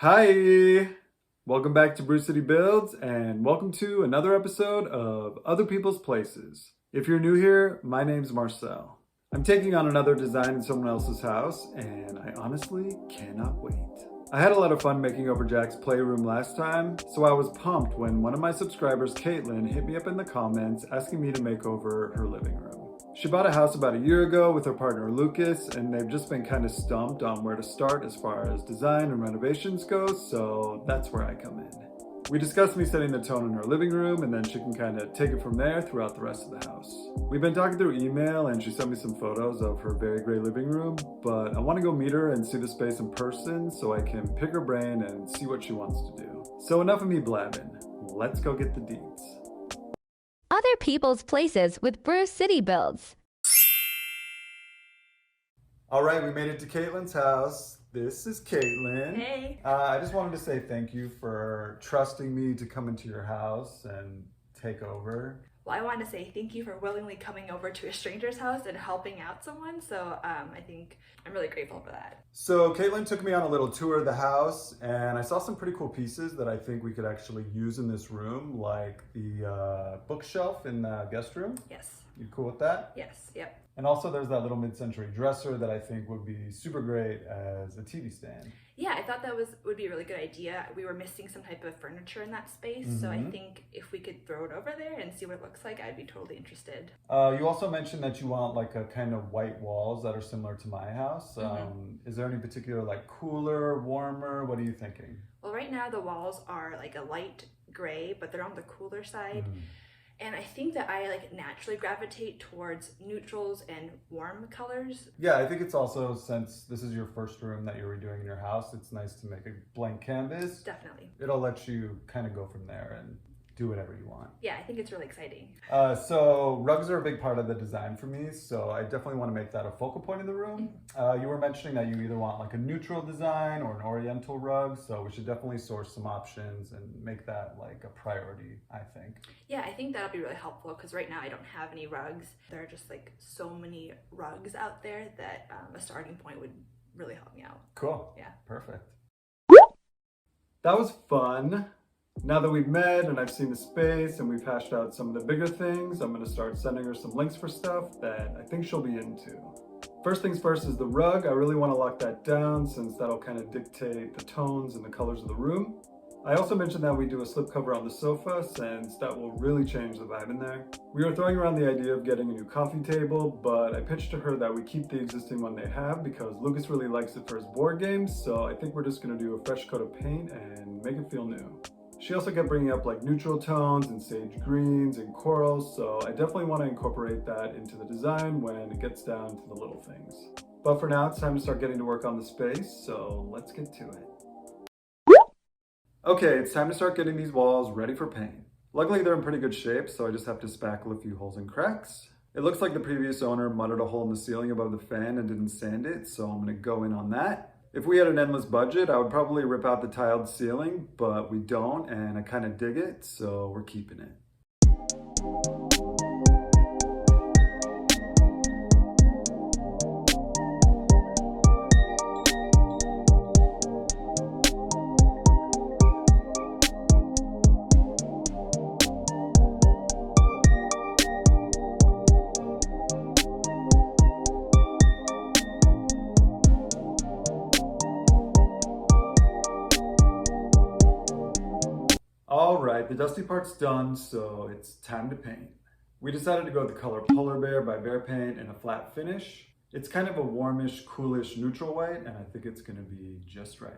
Hi! Welcome back to Brew City Builds and welcome to another episode of Other People's Places. If you're new here, my name's Marcel. I'm taking on another design in someone else's house and I honestly cannot wait. I had a lot of fun making over Jack's playroom last time, so I was pumped when one of my subscribers, Kaitlin, hit me up in the comments asking me to make over her living room. She bought a house about a year ago with her partner Lucas, and they've just been kind of stumped on where to start as far as design and renovations go, so that's where I come in. We discussed me setting the tone in her living room, and then she can kind of take it from there throughout the rest of the house. We've been talking through email, and she sent me some photos of her very gray living room, but I want to go meet her and see the space in person so I can pick her brain and see what she wants to do. So enough of me blabbing. Let's go get the deeds. Other People's Places with Brew City Builds. All right, we made it to Kaitlin's house. This is Kaitlin. Hey. I just wanted to say thank you for trusting me to come into your house and take over. Well, I want to say thank you for willingly coming over to a stranger's house and helping out someone. So I think I'm really grateful for that. So Kaitlin took me on a little tour of the house and I saw some pretty cool pieces that I think we could actually use in this room, like the bookshelf in the guest room. Yes. You cool with that? Yes. Yep. And also there's that little mid-century dresser that I think would be super great as a TV stand. Yeah, I thought that would be a really good idea. We were missing some type of furniture in that space, so I think if we could throw it over there and see what it looks like, I'd be totally interested. You also mentioned that you want like a kind of white walls that are similar to my house. Is there any particular like cooler, warmer? What are you thinking? Well, right now the walls are like a light gray, but they're on the cooler side. And I think that I like naturally gravitate towards neutrals and warm colors. Yeah, I think it's also, since this is your first room that you're redoing in your house, it's nice to make a blank canvas. Definitely. It'll let you kind of go from there and do whatever you want. Yeah, I think it's really exciting. So rugs are a big part of the design for me, so I definitely want to make that a focal point in the room. You were mentioning that you either want like a neutral design or an oriental rug, so we should definitely source some options and make that like a priority, I think. Yeah, I think that'll be really helpful because right now I don't have any rugs. There are just like so many rugs out there that a starting point would really help me out. Cool. Yeah. Perfect. That was fun. Now that we've met and I've seen the space and we've hashed out some of the bigger things, I'm going to start sending her some links for stuff that I think she'll be into. First things first is the rug. I really want to lock that down since that'll kind of dictate the tones and the colors of the room. I also mentioned that we do a slipcover on the sofa since that will really change the vibe in there. We were throwing around the idea of getting a new coffee table, but I pitched to her that we keep the existing one they have because Lucas really likes it for his board games, so I think we're just going to do a fresh coat of paint and make it feel new. She also kept bringing up like neutral tones and sage greens and corals, so I definitely want to incorporate that into the design when it gets down to the little things. But for now, it's time to start getting to work on the space, so let's get to it. Okay, it's time to start getting these walls ready for paint. Luckily, they're in pretty good shape, so I just have to spackle a few holes and cracks. It looks like the previous owner muttered a hole in the ceiling above the fan and didn't sand it, so I'm going to go in on that. If we had an endless budget, I would probably rip out the tiled ceiling, but we don't, and I kind of dig it, so we're keeping it. Alright, the dusty part's done, so it's time to paint. We decided to go with the color Polar Bear by BEHR Paint in a flat finish. It's kind of a warmish, coolish neutral white, and I think it's going to be just right.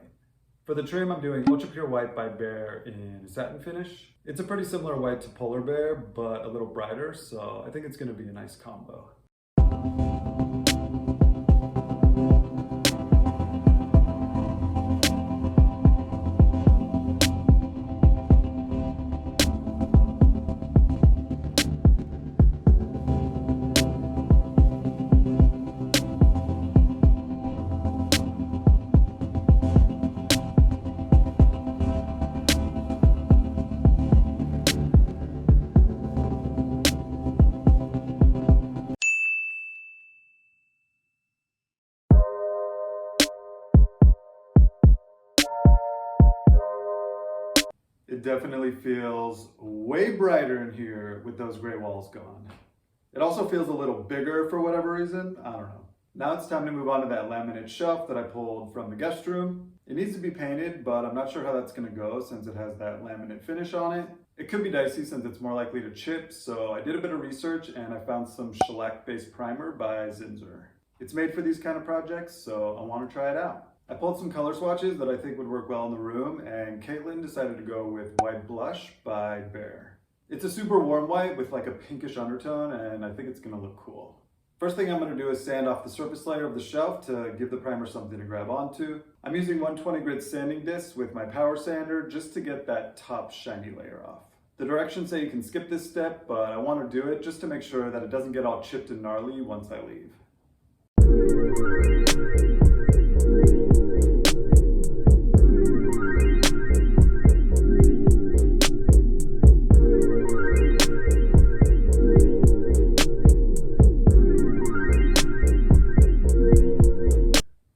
For the trim, I'm doing Ultra Pure White by BEHR in a satin finish. It's a pretty similar white to Polar Bear, but a little brighter, so I think it's going to be a nice combo. It definitely feels way brighter in here with those gray walls gone. It also feels a little bigger for whatever reason. I don't know. Now it's time to move on to that laminate shelf that I pulled from the guest room. It needs to be painted, but I'm not sure how that's gonna go since it has that laminate finish on it. It could be dicey since it's more likely to chip, so I did a bit of research and I found some shellac-based primer by Zinsser. It's made for these kind of projects, so I want to try it out. I pulled some color swatches that I think would work well in the room, and Kaitlin decided to go with White Blush by BEHR. It's a super warm white with like a pinkish undertone, and I think it's gonna look cool. First thing I'm gonna do is sand off the surface layer of the shelf to give the primer something to grab onto. I'm using 120 grit sanding discs with my power sander just to get that top shiny layer off. The directions say you can skip this step, but I want to do it just to make sure that it doesn't get all chipped and gnarly once I leave.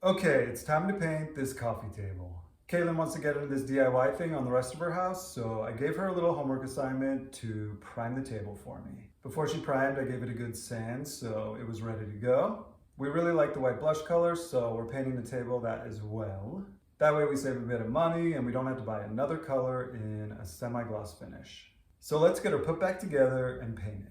Okay, it's time to paint this coffee table. Kaitlin wants to get into this DIY thing on the rest of her house, so I gave her a little homework assignment to prime the table for me. Before she primed, I gave it a good sand, so it was ready to go. We really like the white blush color, so we're painting the table that as well. That way we save a bit of money and we don't have to buy another color in a semi-gloss finish. So let's get her put back together and painted.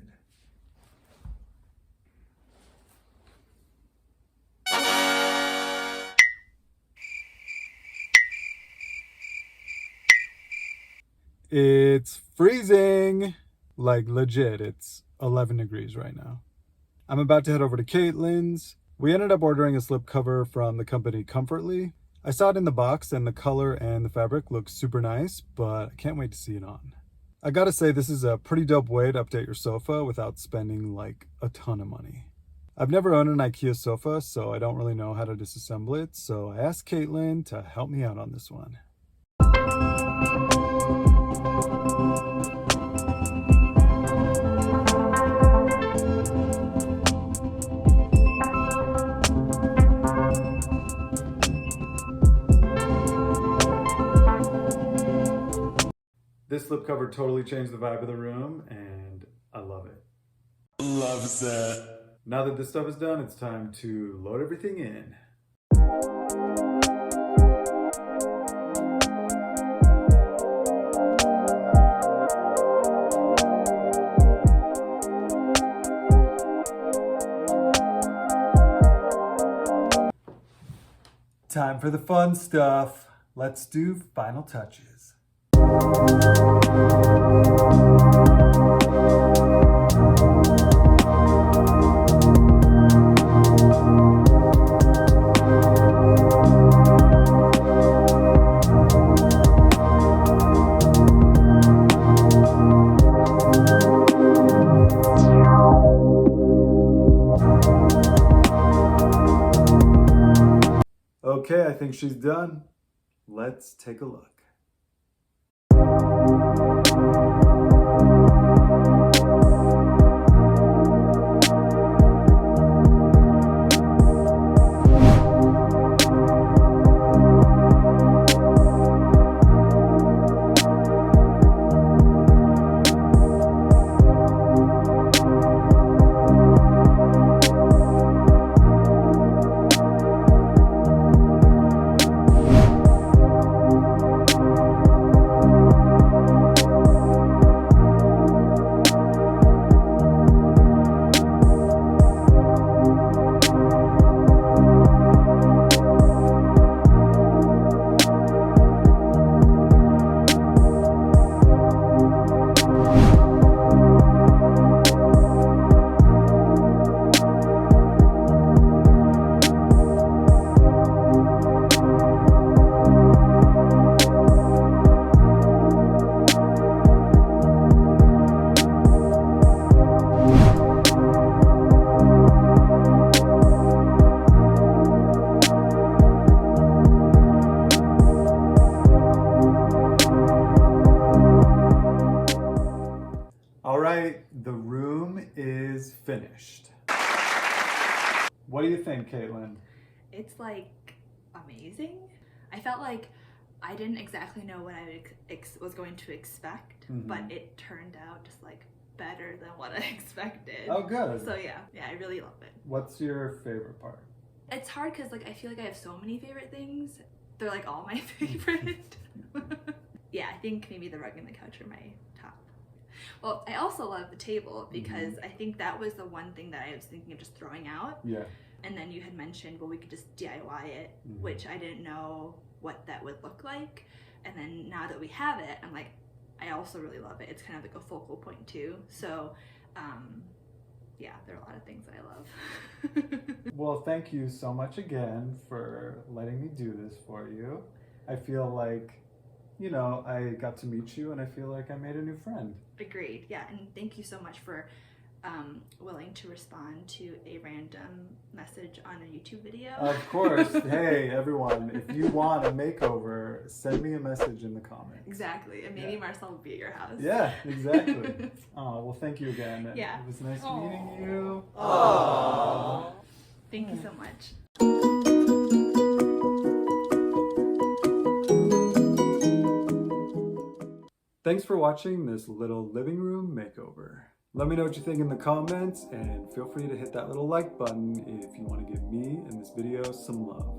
It's freezing! Like legit, it's 11 degrees right now. I'm about to head over to Kaitlin's. We ended up ordering a slipcover from the company Comfortly. I saw it in the box and the color and the fabric looks super nice, but I can't wait to see it on. I gotta say, this is a pretty dope way to update your sofa without spending like a ton of money. I've never owned an IKEA sofa, so I don't really know how to disassemble it, so I asked Kaitlin to help me out on this one. This slipcover totally changed the vibe of the room, and I love it. Loves it. Now that this stuff is done, it's time to load everything in. Time for the fun stuff. Let's do final touches. Okay, I think she's done. Let's take a look. All right, the room is finished. What do you think, Kaitlin? It's like amazing. I felt like I didn't exactly know what I was going to expect, but it turned out just like better than what I expected. Oh, good. So yeah, I really love it. What's your favorite part? It's hard because like I feel like I have so many favorite things. They're like all my favorite. Yeah, I think maybe the rug and the couch are my top. Well, I also love the table because I think that was the one thing that I was thinking of just throwing out. Yeah. And then you had mentioned, well, we could just DIY it, which I didn't know what that would look like. And then now that we have it, I'm like, I also really love it. It's kind of like a focal point too. So, yeah, there are a lot of things that I love. Well, thank you so much again for letting me do this for you. I feel like, you know, I got to meet you and I feel like I made a new friend. Agreed. Yeah, and thank you so much for willing to respond to a random message on a YouTube video. Of course. Hey, everyone, if you want a makeover, send me a message in the comments. Exactly. And maybe Marcel will be at your house. Yeah, exactly. Oh, well, thank you again. Yeah. It was nice meeting you. Aww. Thank you so much. Thanks for watching this little living room makeover. Let me know what you think in the comments and feel free to hit that little like button if you want to give me and this video some love.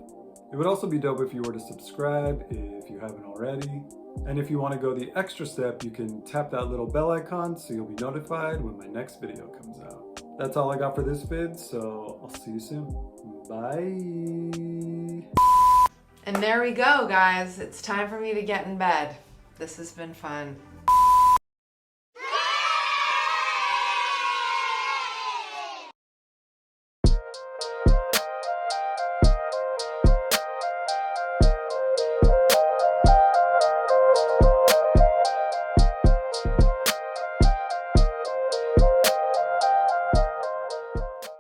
It would also be dope if you were to subscribe if you haven't already. And if you want to go the extra step, you can tap that little bell icon so you'll be notified when my next video comes out. That's all I got for this vid, so I'll see you soon. Bye! And there we go, guys. It's time for me to get in bed. This has been fun.